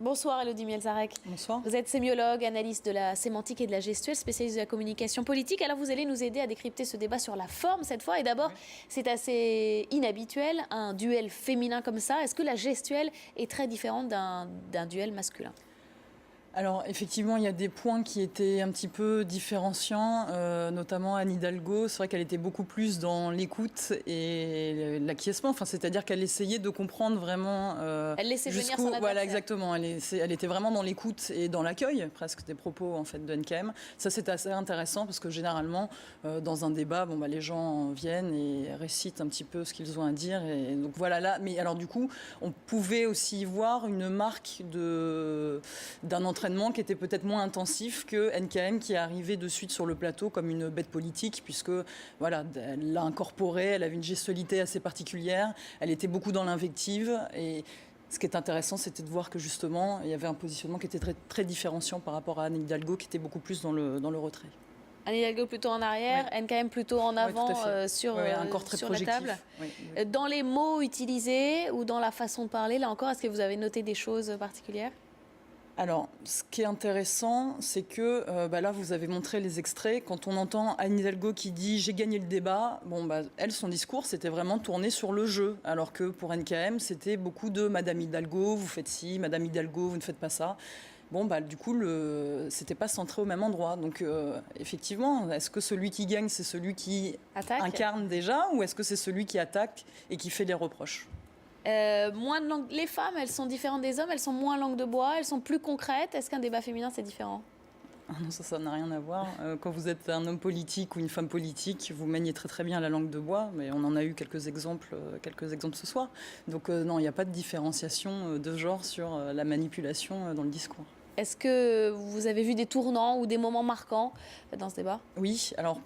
Bonsoir Élodie Mielzarek. Bonsoir. Vous êtes sémiologue, analyste de la sémantique et de la gestuelle, spécialiste de la communication politique. Alors vous allez nous aider à décrypter ce débat sur la forme cette fois. Et d'abord, c'est assez inhabituel, un duel féminin comme ça. Est-ce que la gestuelle est très différente d'un duel masculin ? Alors effectivement, il y a des points qui étaient un petit peu différenciants, notamment Anne Hidalgo. C'est vrai qu'elle était beaucoup plus dans l'écoute et l'acquiescement. Enfin, c'est-à-dire qu'elle essayait de comprendre vraiment. Elle laissait venir son adversaire. Voilà, exactement. Elle était vraiment dans l'écoute et dans l'accueil, presque des propos en fait de NKM. Ça, c'est assez intéressant parce que généralement, dans un débat, les gens viennent et récitent un petit peu ce qu'ils ont à dire. Et donc voilà là. Mais alors du coup, on pouvait aussi voir une marque d'un entraînement qui était peut-être moins intensif que NKM qui est arrivé de suite sur le plateau comme une bête politique, puisque voilà, elle l'a incorporé, elle avait une gestualité assez particulière, elle était beaucoup dans l'invective. Et ce qui est intéressant, c'était de voir que justement, il y avait un positionnement qui était très, très différenciant par rapport à Anne Hidalgo, qui était beaucoup plus dans le retrait. Anne Hidalgo plutôt en arrière, oui. NKM plutôt en avant sur la table. Oui. Dans les mots utilisés ou dans la façon de parler, là encore, est-ce que vous avez noté des choses particulières ? Alors, ce qui est intéressant, c'est que là, vous avez montré les extraits. Quand on entend Anne Hidalgo qui dit « j'ai gagné le débat », elle, son discours, c'était vraiment tourné sur le jeu. Alors que pour NKM, c'était beaucoup de « Madame Hidalgo, vous faites ci, Madame Hidalgo, vous ne faites pas ça ». Du coup, c'était pas centré au même endroit. Donc, effectivement, est-ce que celui qui gagne, c'est celui qui incarne déjà, ou est-ce que c'est celui qui attaque et qui fait les reproches ? Moins de langue. Les femmes, elles sont différentes des hommes, elles sont moins langue de bois, elles sont plus concrètes. Est-ce qu'un débat féminin, c'est différent ? Non, ça n'a rien à voir. Quand vous êtes un homme politique ou une femme politique, vous maniez très très bien la langue de bois, mais on en a eu quelques exemples ce soir. Donc non, il n'y a pas de différenciation de genre sur la manipulation dans le discours. Est-ce que vous avez vu des tournants ou des moments marquants dans ce débat ? Oui, alors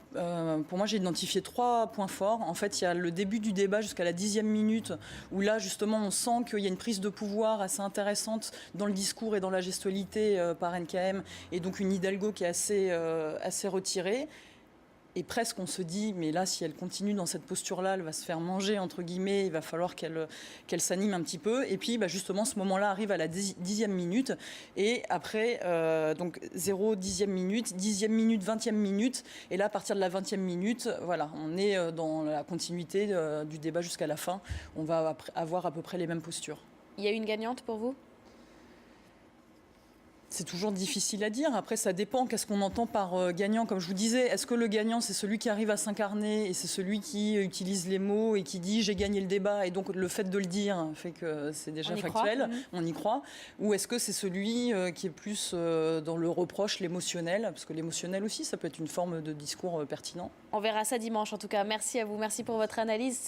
pour moi j'ai identifié 3 points forts. En fait, il y a le début du débat jusqu'à la 10e minute où là justement on sent qu'il y a une prise de pouvoir assez intéressante dans le discours et dans la gestualité par NKM, et donc une Hidalgo qui est assez retirée. Et presque on se dit, mais là, si elle continue dans cette posture-là, elle va se faire manger, entre guillemets, il va falloir qu'elle s'anime un petit peu. Et puis, justement, ce moment-là arrive à la 10e minute. Et après, donc 0, 10e minute, 10e minute, 20e minute. Et là, à partir de la 20e minute, voilà, on est dans la continuité du débat jusqu'à la fin. On va avoir à peu près les mêmes postures. Il y a une gagnante pour vous ? C'est toujours difficile à dire. Après, ça dépend. Qu'est-ce qu'on entend par gagnant ? Comme je vous disais, est-ce que le gagnant, c'est celui qui arrive à s'incarner et c'est celui qui utilise les mots et qui dit « j'ai gagné le débat » et donc le fait de le dire fait que c'est déjà factuel, on y croit. Ou est-ce que c'est celui qui est plus dans le reproche, l'émotionnel ? Parce que l'émotionnel aussi, ça peut être une forme de discours pertinent. On verra ça dimanche en tout cas. Merci à vous. Merci pour votre analyse.